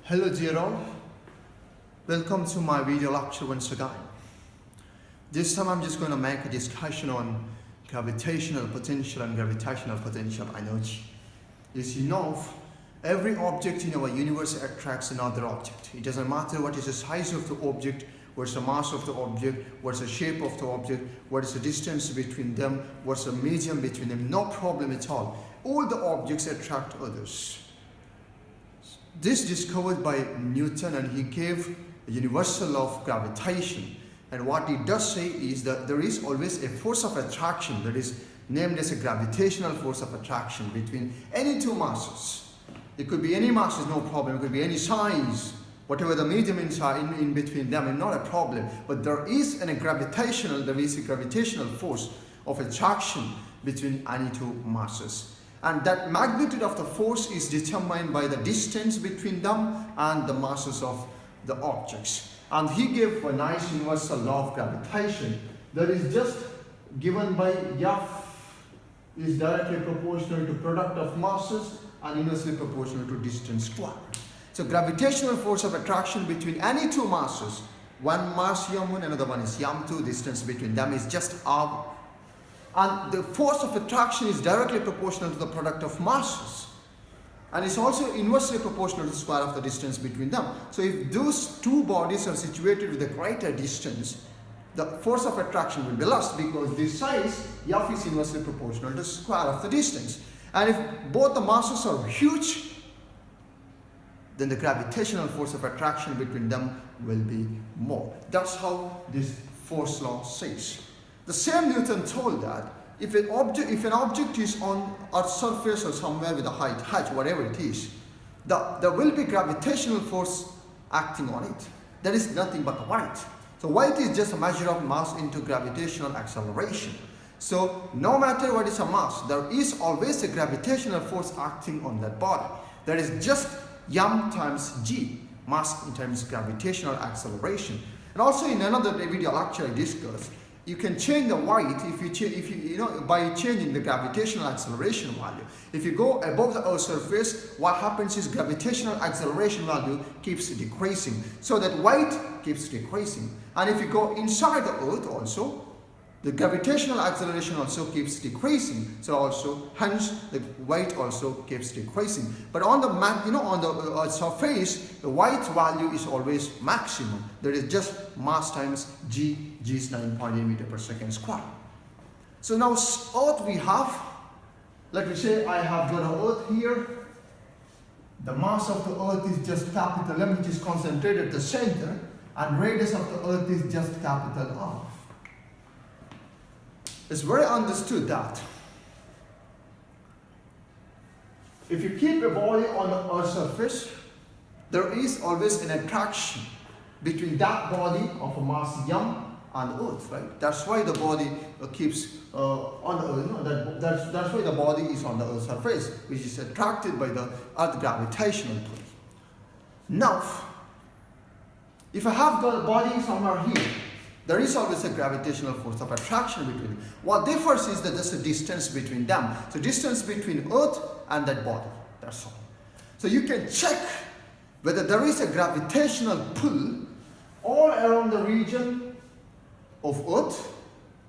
Hello dear all, welcome to my video lecture once again. This time I'm just going to make a discussion on gravitational potential and gravitational potential energy. As you know, every object in our universe attracts another object. It doesn't matter what is the size of the object, what's the mass of the object, what's the shape of the object, what is the distance between them, what's the medium between them, no problem at all. All the objects attract others. This discovered by Newton, and he gave a universal law of gravitation. And what it does say is that there is always a force of attraction that is named as a gravitational force of attraction between any two masses. It could be any masses, no problem. It could be any size, whatever the medium in between them, not a problem. But there is a gravitational force of attraction between any two masses. And that magnitude of the force is determined by the distance between them and the masses of the objects. And he gave a nice universal law of gravitation that is just given by F is directly proportional to product of masses and inversely proportional to distance squared. So gravitational force of attraction between any two masses, one mass m1, another one is m2, distance between them is just r. And the force of attraction is directly proportional to the product of masses. And it's also inversely proportional to the square of the distance between them. So if those two bodies are situated with a greater distance, the force of attraction will be less because this size, F, is inversely proportional to the square of the distance. And if both the masses are huge, then the gravitational force of attraction between them will be more. That's how this force law says. The same Newton told that if an object is on Earth's surface or somewhere with a height h, whatever it is, there will be gravitational force acting on it. There is nothing but weight. So weight is just a measure of mass into gravitational acceleration. So no matter what is a mass, there is always a gravitational force acting on that body. That is just m times g, mass in terms of gravitational acceleration. And also in another video lecture I discussed, you can change the weight by changing the gravitational acceleration value. If you go above the Earth's surface, what happens is gravitational acceleration value keeps decreasing. So that weight keeps decreasing. And if you go inside the Earth also, the gravitational acceleration also keeps decreasing. So also, hence the weight also keeps decreasing. But on the surface, the weight value is always maximum. There is just mass times g. G is 9.8 meter per second square. So now Earth we have, let me say I have got an Earth here. The mass of the Earth is just capital M, which is concentrated at the center, and radius of the Earth is just capital R. It's very understood that if you keep a body on the Earth's surface, there is always an attraction between that body of a mass m and Earth, right? That's why the body keeps on the Earth. That's why the body is on the Earth's surface, which is attracted by the Earth gravitational pull. Now, if I have got a body somewhere here, there is always a gravitational force of attraction between them. What differs is that there's a distance between them. So distance between Earth and that body, that's all. So you can check whether there is a gravitational pull all around the region of Earth,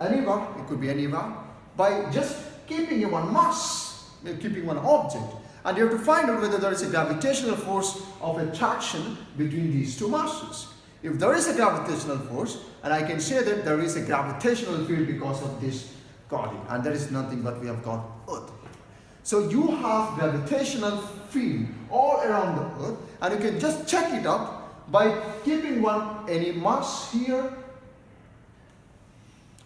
anywhere, it could be anywhere, by just keeping one mass, keeping one object. And you have to find out whether there is a gravitational force of attraction between these two masses. If there is a gravitational force, and I can say that there is a gravitational field because of this body, and there is nothing but we have got Earth. So you have gravitational field all around the Earth, and you can just check it up by keeping any mass here,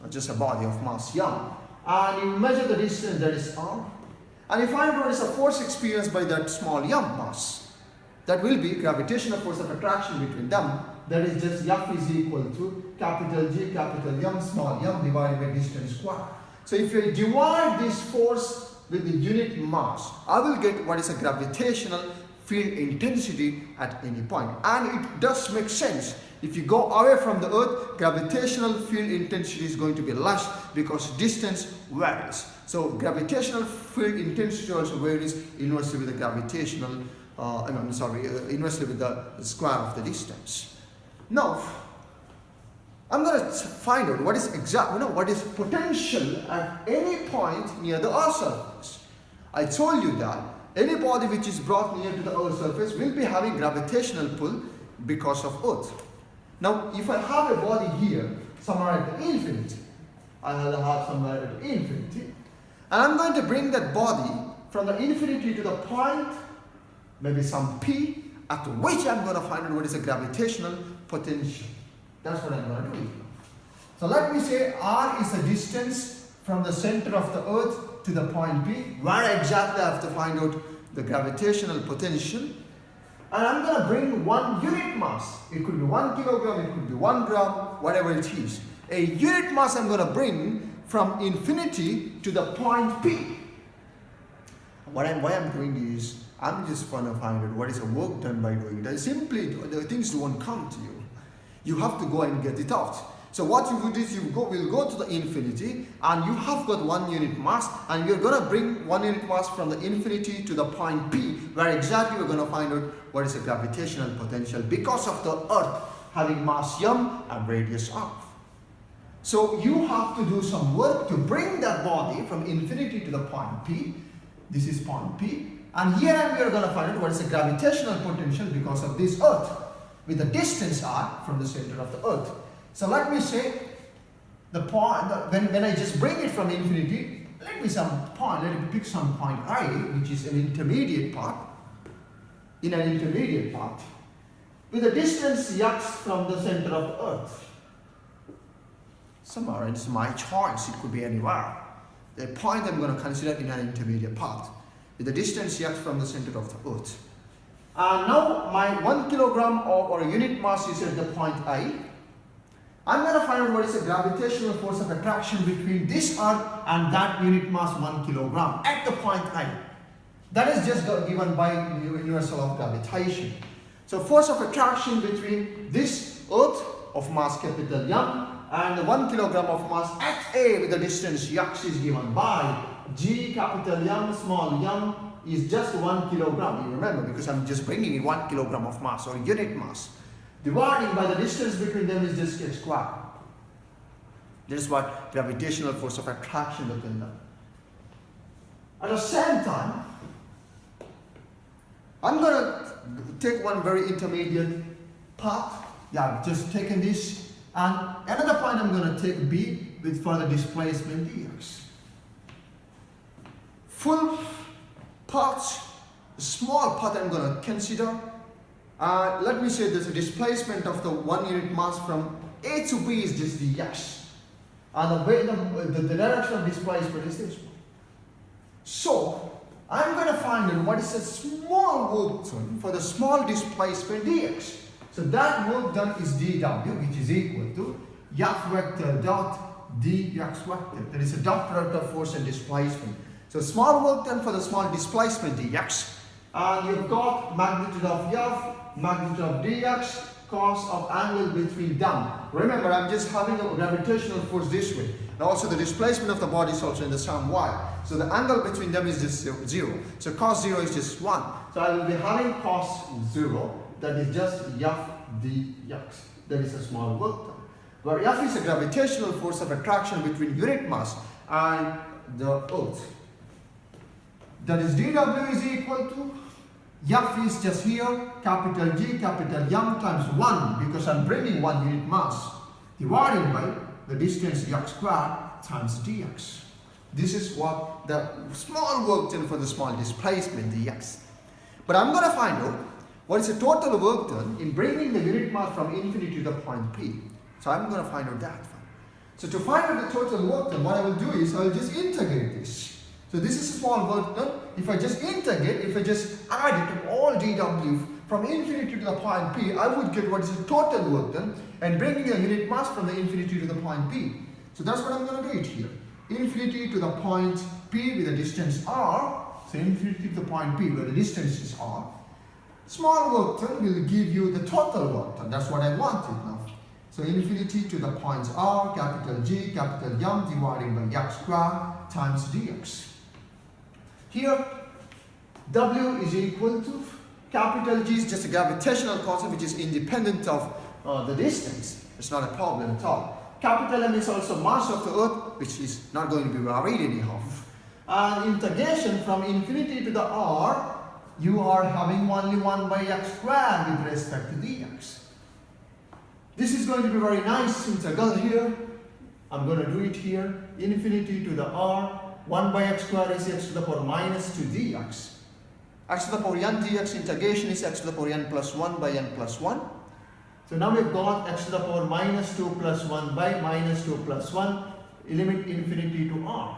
or just a body of mass m, and you measure the distance, that is r, and you find what is a force experienced by that small m mass. That will be gravitational force of attraction between them. That is just F is equal to capital G, capital M, small m divided by distance squared. So if you divide this force with the unit mass, I will get what is a gravitational field intensity at any point. And it does make sense. If you go away from the Earth, gravitational field intensity is going to be less because distance varies. So gravitational field intensity also varies inversely with the gravitational I'm sorry, inversely with the square of the distance. Now, I'm going to find out what is what is potential at any point near the Earth's surface. I told you that any body which is brought near to the Earth's surface will be having gravitational pull because of Earth. Now, if I have a body here, somewhere at the infinity, I will have somewhere at the infinity, and I'm going to bring that body from the infinity to the point, maybe some P, at which I'm going to find out what is the gravitational potential. That's what I'm going to do. So let me say R is the distance from the center of the Earth to the point P, where exactly I have to find out the gravitational potential. And I'm going to bring one unit mass. It could be 1 kilogram, it could be 1 gram, whatever it is. A unit mass I'm going to bring from infinity to the point P. Why I'm doing is, I'm just going to find out what is the work done by doing it. And simply, the things won't come to you. You have to go and get it out. So what you would do is we'll go to the infinity, and you have got 1 unit mass, and you're going to bring 1 unit mass from the infinity to the point P, where exactly we're going to find out what is the gravitational potential because of the Earth having mass m and radius r. So you have to do some work to bring that body from infinity to the point P. This is point P, and here we are going to find out what is the gravitational potential because of this Earth, with the distance r from the center of the Earth. So let me say the point, when I just bring it from infinity, let me pick some point I, which is an intermediate part, with the distance x from the center of the Earth. Somewhere, it's my choice, it could be anywhere. The point I'm going to consider in an intermediate part, with the distance x from the center of the Earth. Now my 1 kilogram or unit mass is at the point I. I'm going to find out what is the gravitational force of attraction between this Earth and that unit mass 1 kilogram at the point I. That is just given by universal law of gravitation. So force of attraction between this Earth of mass capital M and the 1 kilogram of mass at A with the distance x is given by G capital M small m is just 1 kilogram. You remember, because I'm just bringing in 1 kilogram of mass or unit mass. Dividing by the distance between them is just h squared. This is what gravitational force of attraction between them. At the same time, I'm going to take one very intermediate part. Yeah, I've just taken this, and another point I'm going to take B with further displacement dx. Full parts, small part I'm going to consider. Let me say there's a displacement of the 1 unit mass from A to B is just dx. And the way the direction of displacement is this one. So I'm going to find out what is the small work done for the small displacement dx. So that work done is dw, which is equal to f vector dot dx vector. That is a dot product of force and displacement. So small work done for the small displacement dx. And you've got magnitude of f, magnitude of dx, cos of angle between them. Remember, I'm just having a gravitational force this way. And also the displacement of the body is also in the same y. So the angle between them is just 0. So cos 0 is just 1. So I will be having cos 0, that is just f dx. That is a small work done. Where f is a gravitational force of attraction between unit mass and the Earth. That is dw is equal to f is just here, capital G, capital M times 1, because I'm bringing 1 unit mass, divided by the distance x squared times dx. This is what the small work done for the small displacement dx. But I'm going to find out what is the total work done in bringing the unit mass from infinity to the point P. So I'm going to find out that. So to find out the total work done, what I will do is I will just integrate this. So this is a small work done. If I just integrate, if I just add it to all dw from infinity to the point P, I would get what is the total work done and bringing a unit mass from the infinity to the point P. So that's what I'm going to do it here. Infinity to the point P with a distance r. So infinity to the point P where the distance is r. Small work done will give you the total work done. That's what I wanted now. So infinity to the points r, capital G, capital M dividing by x squared times dx. Here, W is equal to Capital G is just a gravitational constant which is independent of the distance. It's not a problem at all. Capital M is also mass of the earth, which is not going to be varied anyhow. And integration from infinity to the r, you are having only 1 by x squared with respect to dx. This is going to be very nice integral here. I'm going to do it here. Infinity to the r, 1 by x squared is x to the power minus 2 dx. X to the power n dx integration is x to the power n plus 1 by n plus 1. So now we've got x to the power minus 2 plus 1 by minus 2 plus 1, limit infinity to r.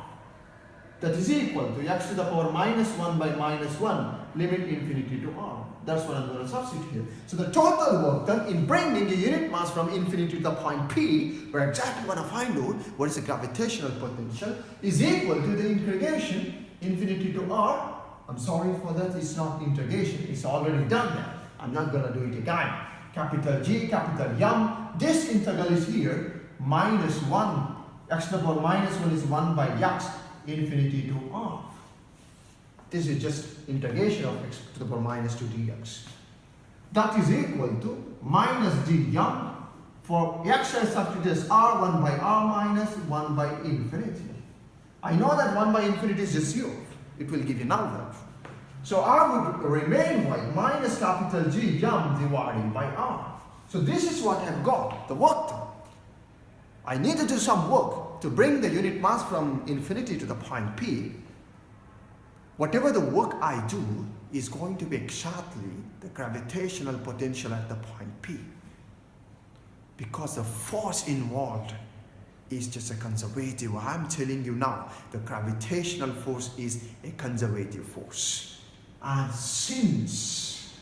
That is equal to x to the power minus 1 by minus 1, limit infinity to r. That's what I'm going to substitute here. So the total work done in bringing a unit mass from infinity to the point P, we're exactly going to find out what is the gravitational potential, is equal to the integration infinity to r. I'm sorry for that, it's not integration, it's already done there. I'm not going to do it again. Capital G, capital M, this integral is here, minus 1, x to the power minus 1 is 1 by x, infinity to r. This is just integration of x to the power minus 2 dx. That is equal to minus dm for x I substitute as r, 1 by r minus 1 by infinity. I know that 1 by infinity is just 0. It will give you null value. So r would remain like minus capital G m divided by r. So this is what I've got, the work done. I need to do some work to bring the unit mass from infinity to the point P. Whatever the work I do is going to be exactly the gravitational potential at the point P. Because the force involved is just a conservative. I'm telling you now, the gravitational force is a conservative force. And since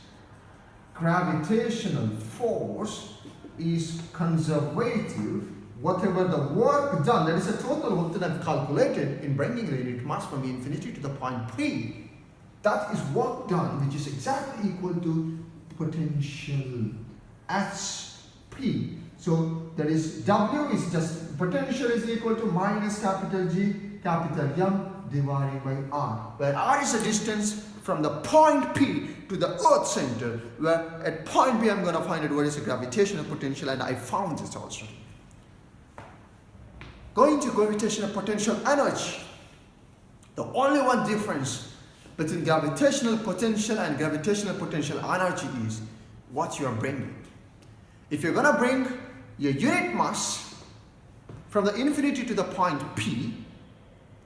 gravitational force is conservative, whatever the work done, that is a total work that I've calculated in bringing the unit mass from infinity to the point P, that is work done which is exactly equal to potential HP. So that is W is just potential is equal to minus capital G capital M divided by R, where R is a distance from the point P to the earth center, where at point P I'm going to find out what is the gravitational potential, and I found this also. Going to gravitational potential energy, the only one difference between gravitational potential and gravitational potential energy is what you are bringing. If you're going to bring your unit mass from the infinity to the point P,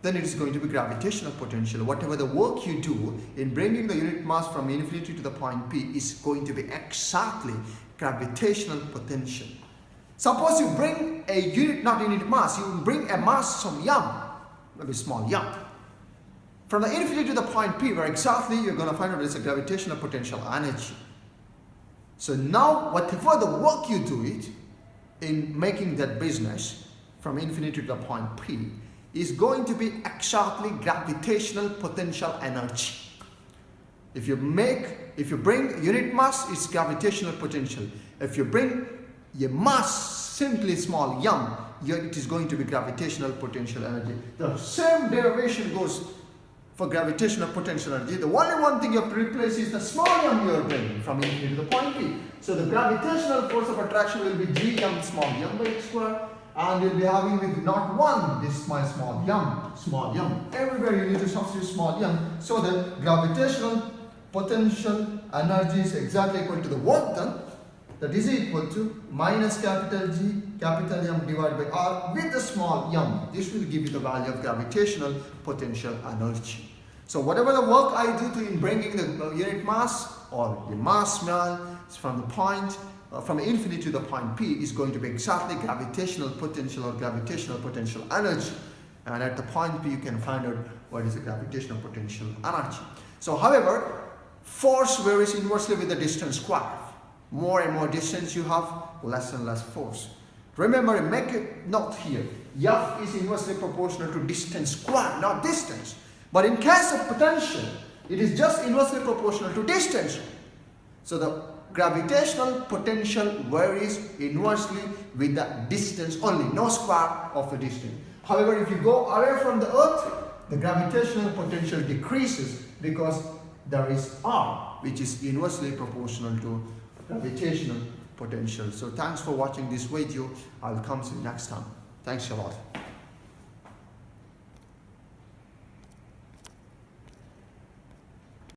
then it is going to be gravitational potential. Whatever the work you do in bringing the unit mass from infinity to the point P is going to be exactly gravitational potential. Suppose you bring a unit, not unit mass, you bring a mass some m, maybe small m, from the infinity to the point P, where exactly you're going to find out is a gravitational potential energy. So now whatever the work you do it in making that business from infinity to the point P is going to be exactly gravitational potential energy. If you bring unit mass, it's gravitational potential. If you bring a mass simply small m, it is going to be gravitational potential energy. The same derivation goes for gravitational potential energy. The only one thing you have to replace is the small m you are bringing from infinity to the point P. So the gravitational force of attraction will be gm small m by x squared, and you'll be having with not 1, this is my small m. Everywhere you need to substitute small m, so that gravitational potential energy is exactly equal to the work done, that is equal to minus capital G capital M divided by R with the small m. This will give you the value of gravitational potential energy. So whatever the work I do in bringing the unit mass or the mass from the point from infinity to the point P is going to be exactly gravitational potential or gravitational potential energy. And at the point P you can find out what is the gravitational potential energy. So however, force varies inversely with the distance square. More and more distance you have, less and less force. Remember, make a note here. F is inversely proportional to distance squared, not distance. But in case of potential, it is just inversely proportional to distance. So the gravitational potential varies inversely with the distance only, no square of the distance. However, if you go away from the earth, the gravitational potential decreases because there is R, which is inversely proportional to gravitational potential. So thanks for watching this video. I'll come to you next time. Thanks a lot.